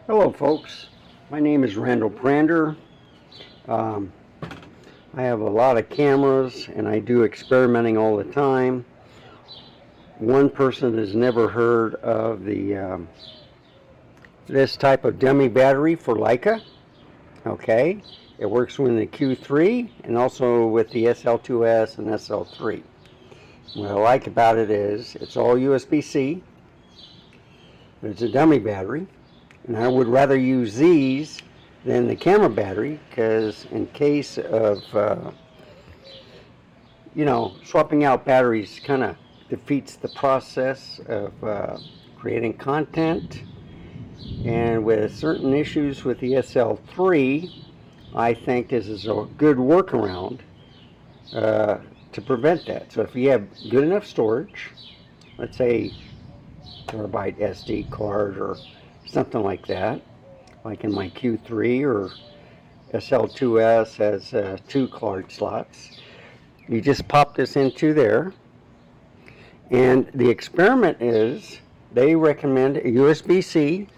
Hello folks, my name is Randall Prander. I have a lot of cameras and I do experimenting all the time. One person has never heard of this type of dummy battery for Leica. Okay, it works with the Q3 and also with the SL2S and SL3. What I like about it is it's all USB-C, but it's a dummy battery. And I would rather use these than the camera battery because in case of, swapping out batteries kind of defeats the process of creating content. And with certain issues with the SL3, I think this is a good workaround to prevent that. So if you have good enough storage, let's say terabyte SD card or something like that, like in my Q3 or SL2S has 2 card slots. You just pop this into there, and the experiment is they recommend a USB-C,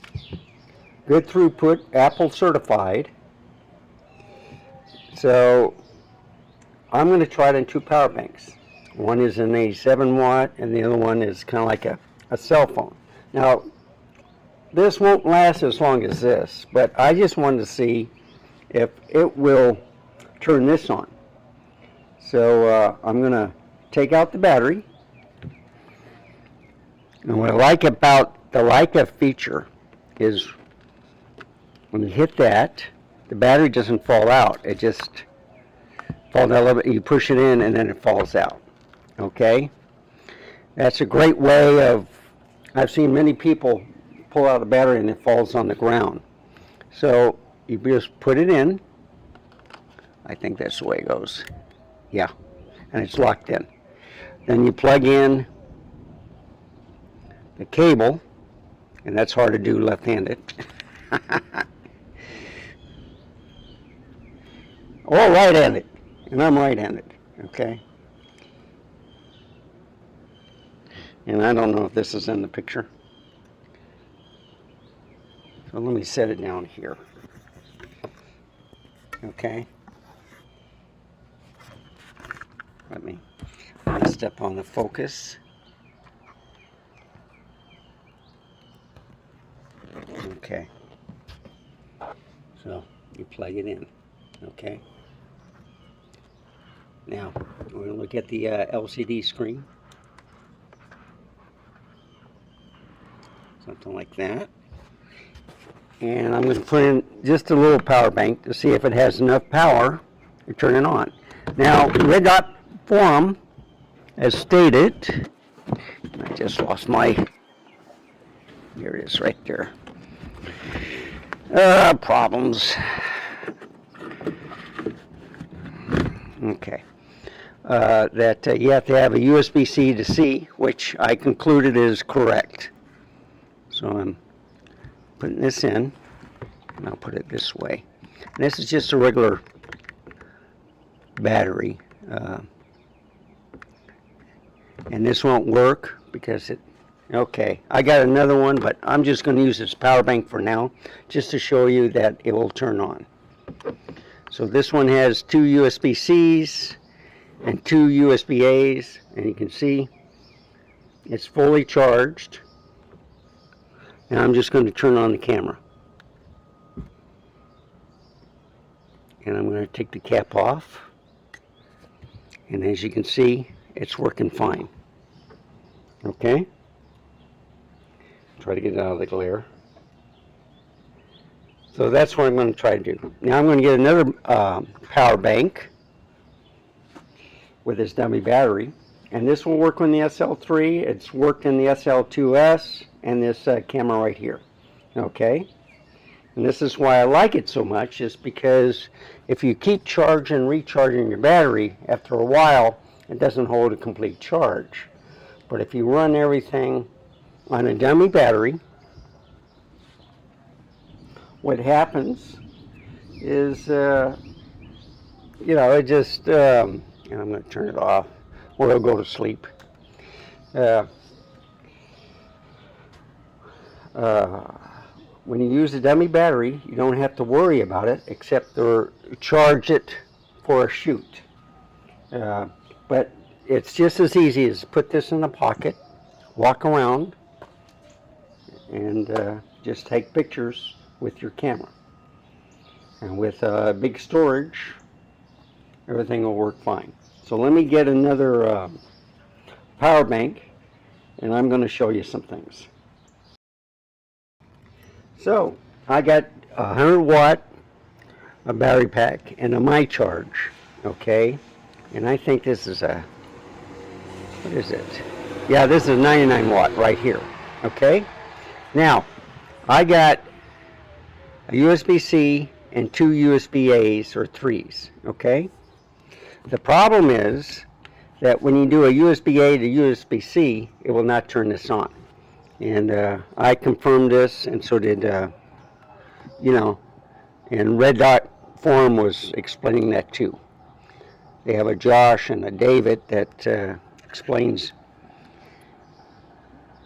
good throughput, Apple certified. So I'm going to try it in 2 power banks. One is an 87 watt and the other one is kind of like a cell phone. Now this won't last as long as this, but I just wanted to see if it will turn this on. So I'm going to take out the battery. And what I like about the Leica feature is when you hit that, the battery doesn't fall out. It just falls out a little bit. You push it in and then it falls out. Okay? That's a great way of, I've seen many people pull out the battery and it falls on the ground. So you just put it in. I think that's the way it goes. Yeah, and it's locked in. Then you plug in the cable, and that's hard to do left-handed. Or right-handed, and I'm right-handed, okay? And I don't know if this is in the picture. So let me set it down here. Okay. Let me step on the focus. Okay. So you plug it in. Okay. Now we're going to look at the LCD screen. Something like that. And I'm going to put in just a little power bank to see if it has enough power to turn it on. Now, Red Dot Forum has stated, I just lost my, here it is right there. Problems. Okay. That you have to have a USB-C to C, which I concluded is correct. So I'm putting this in, and I'll put it this way. And this is just a regular battery, and this won't work because okay, I got another one, but I'm just going to use this power bank for now, just to show you that it will turn on. So this one has 2 USB-Cs and 2 USB-As, and you can see it's fully charged. And I'm just going to turn on the camera. And I'm going to take the cap off. And as you can see, it's working fine. Okay? Try to get it out of the glare. So that's what I'm going to try to do. Now I'm going to get another power bank with this dummy battery. And this will work on the SL3. It's worked in the SL2S and this camera right here. Okay? And this is why I like it so much, is because if you keep charging and recharging your battery, after a while, it doesn't hold a complete charge. But if you run everything on a dummy battery, what happens is, it just, and I'm going to turn it off, or it'll go to sleep. when you use a dummy battery, you don't have to worry about it except to charge it for a shoot. But it's just as easy as put this in a pocket, walk around, and just take pictures with your camera. And with big storage, everything will work fine. So let me get another power bank, and I'm going to show you some things. So I got a 100-watt battery pack and a My Charge, okay? And I think this is a, what is it? Yeah, this is 99 watt right here, okay? Now, I got a USB-C and two USB-A's or 3s, okay? The problem is that when you do a USB-A to USB-C, it will not turn this on. And I confirmed this, and so did, and Red Dot Forum was explaining that too. They have a Josh and a David that explains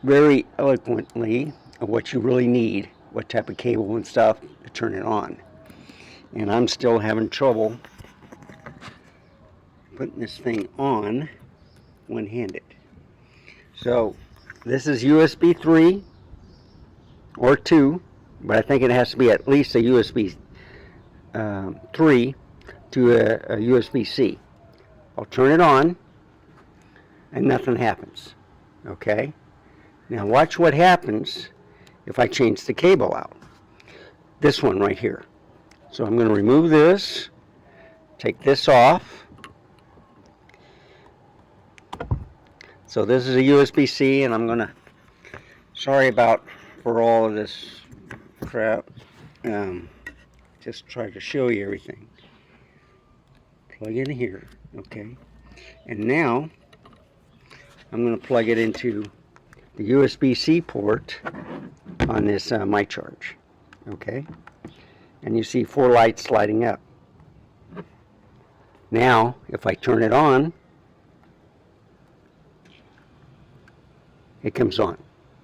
very eloquently of what you really need, what type of cable and stuff to turn it on. And I'm still having trouble putting this thing on one-handed. So this is USB 3 or 2, but I think it has to be at least a USB 3 to a USB-C. I'll turn it on and nothing happens. Okay? Now watch what happens if I change the cable out. This one right here. So I'm going to remove this, take this off. So this is a USB-C, and I'm going to, sorry about for all of this crap, just try to show you everything. Plug in here, okay? And now I'm going to plug it into the USB-C port on this My Charge, okay? And you see 4 lights lighting up. Now, if I turn it on, it comes on,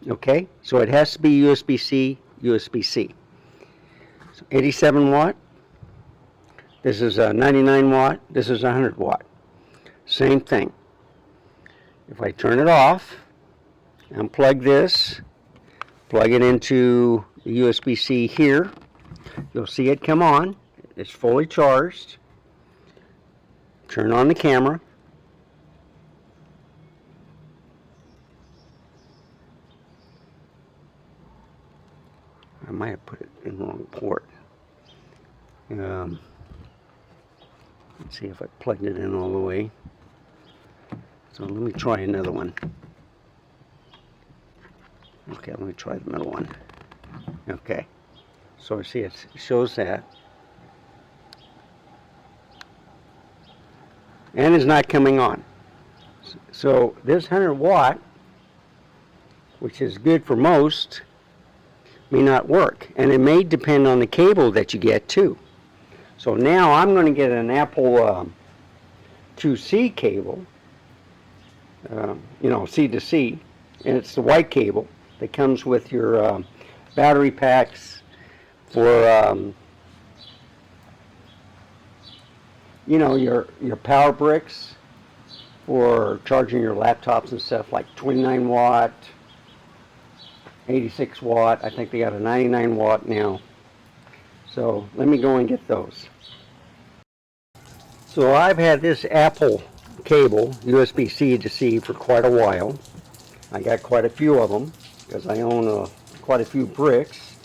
okay? So it has to be USB-C, USB-C. So 87 watt, this is a 99 watt, this is 100 watt. Same thing. If I turn it off, unplug this, plug it into the USB-C here, you'll see it come on. It's fully charged. Turn on the camera. I might have put it in the wrong port. Let's see if I plugged it in all the way. So let me try another one. Okay, let me try the middle one. Okay, so I see it shows that. And it's not coming on. So this 100 watt, which is good for most, may not work, and it may depend on the cable that you get too. So now I'm going to get an Apple 2C cable, C to C, and it's the white cable that comes with your battery packs for your power bricks for charging your laptops and stuff, like 29 watt, 86 watt. I think they got a 99 watt now. So let me go and get those. So I've had this Apple cable, USB-C to C, for quite a while. I got quite a few of them because I own quite a few bricks.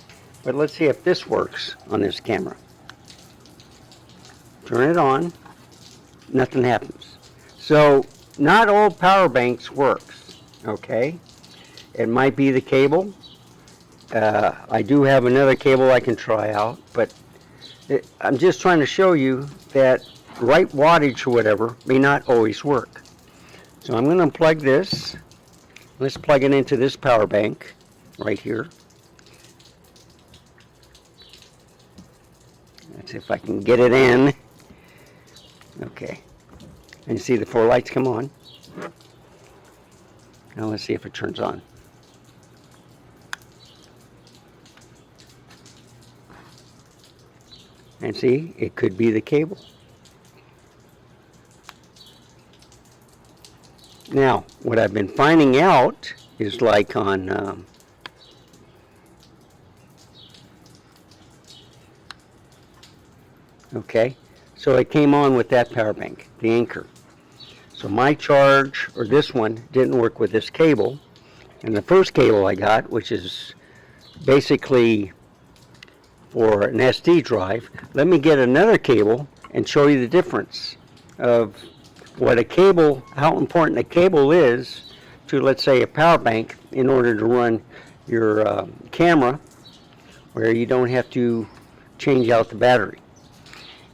But let's see if this works on this camera. Turn it on. Nothing happens. So not all power banks works, okay? It might be the cable. I do have another cable I can try out, but I'm just trying to show you that right wattage or whatever may not always work. So I'm going to unplug this. Let's plug it into this power bank right here. Let's see if I can get it in. Okay. And you see the 4 lights come on. Now let's see if it turns on. And see, it could be the cable. Now, what I've been finding out is like on okay, so it came on with that power bank, the anchor. So my charge, or this one, didn't work with this cable. And the first cable I got, which is basically for an SD drive, let me get another cable and show you the difference of what a cable, how important a cable is to, let's say, a power bank in order to run your camera, where you don't have to change out the battery.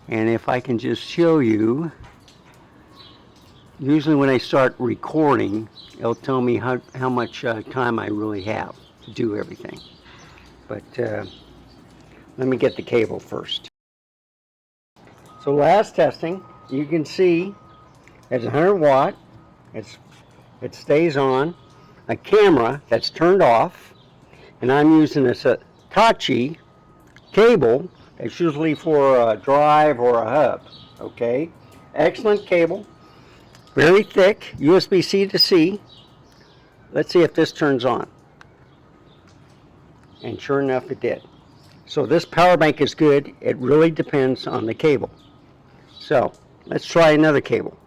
And if I can just show you, usually when I start recording, it'll tell me how much time I really have to do everything. But let me get the cable first. So last testing, you can see it's 100 watt, it stays on, a camera that's turned off, and I'm using this Hitachi cable. It's usually for a drive or a hub, okay? Excellent cable, very thick, USB-C to C. Let's see if this turns on. And sure enough, it did. So this power bank is good. It really depends on the cable. So let's try another cable.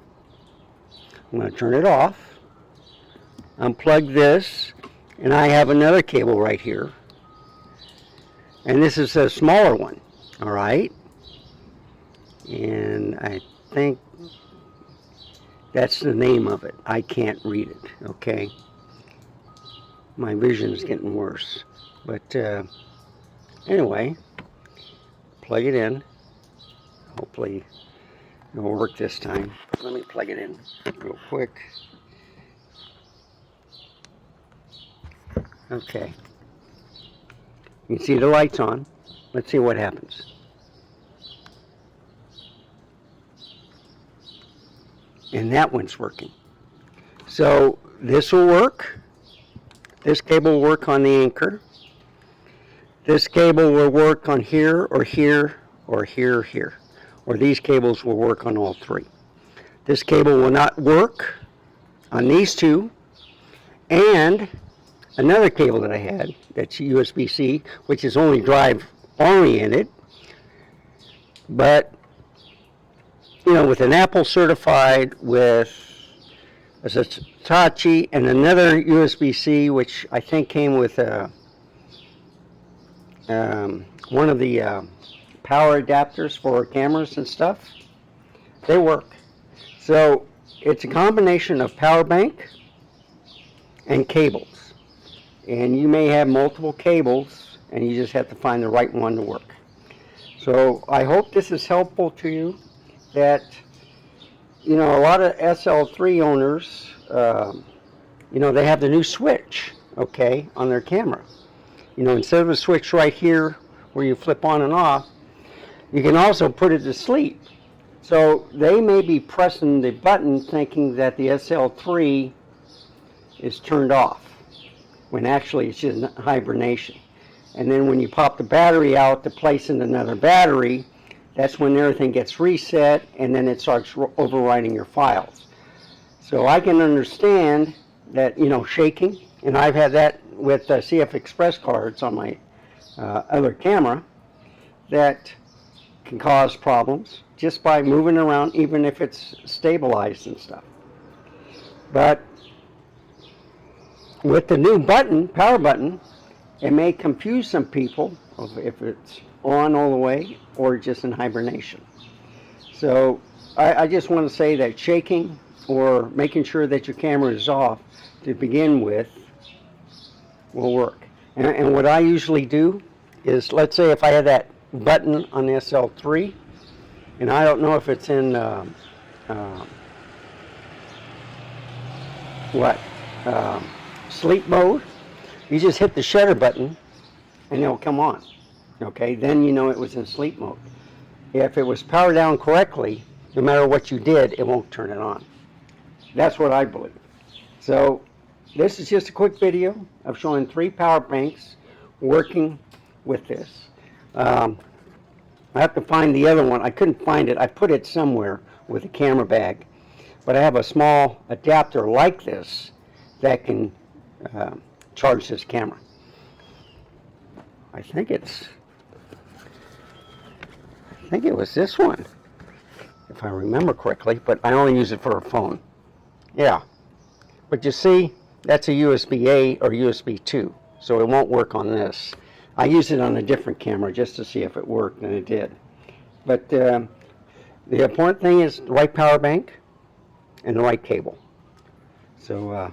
I'm going to turn it off, unplug this, and I have another cable right here. And this is a smaller one, all right? And I think that's the name of it. I can't read it, okay? My vision is getting worse. But anyway, plug it in. Hopefully it'll work this time. Let me plug it in real quick. Okay. You can see the lights on. Let's see what happens. And that one's working. So this will work. This cable will work on the anchor. This cable will work on here, or here, or here, or here. Or these cables will work on all three. This cable will not work on these two. And another cable that I had, that's USB-C, which is only drive oriented. But, you know, with an Apple certified, with a Hitachi, and another USB-C, which I think came with one of the power adapters for cameras and stuff, they work. So it's a combination of power bank and cables. And you may have multiple cables, and you just have to find the right one to work. So I hope this is helpful to you, that, you know, a lot of SL3 owners, you know, they have the new switch, okay, on their camera. You know, instead of a switch right here where you flip on and off, you can also put it to sleep. So they may be pressing the button thinking that the SL3 is turned off, when actually it's just hibernation. And then when you pop the battery out to place in another battery, that's when everything gets reset, and then it starts overwriting your files. So I can understand that, you know, shaking, and I've had that with CF Express cards on my other camera, that can cause problems just by moving around, even if it's stabilized and stuff. But with the new button, power button, it may confuse some people if it's on all the way or just in hibernation. So I just want to say that shaking or making sure that your camera is off to begin with will work. And what I usually do is, let's say if I had that button on the SL3, and I don't know if it's in sleep mode, you just hit the shutter button and it'll come on. Okay, then you know it was in sleep mode. If it was powered down correctly, no matter what you did, it won't turn it on. That's what I believe. So this is just a quick video of showing 3 power banks working with this. I have to find the other one. I couldn't find it. I put it somewhere with a camera bag. But I have a small adapter like this that can charge this camera. I think it was this one, if I remember correctly, but I only use it for a phone. Yeah. But you see, that's a USB-A or USB 2, so it won't work on this. I used it on a different camera just to see if it worked, and it did. But the important thing is the right power bank and the right cable. So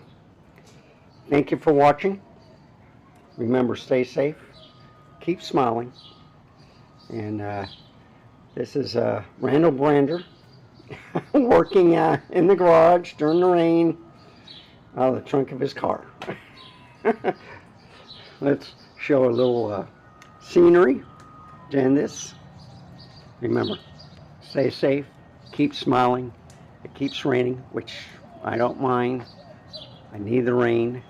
thank you for watching. Remember, stay safe, keep smiling, and this is Randall Brander working in the garage during the rain out of the trunk of his car. Let's show a little scenery and this. Remember, stay safe, keep smiling. It keeps raining, which I don't mind. I need the rain.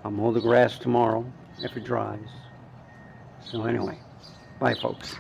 I'll mow the grass tomorrow if it dries. So anyway, bye folks.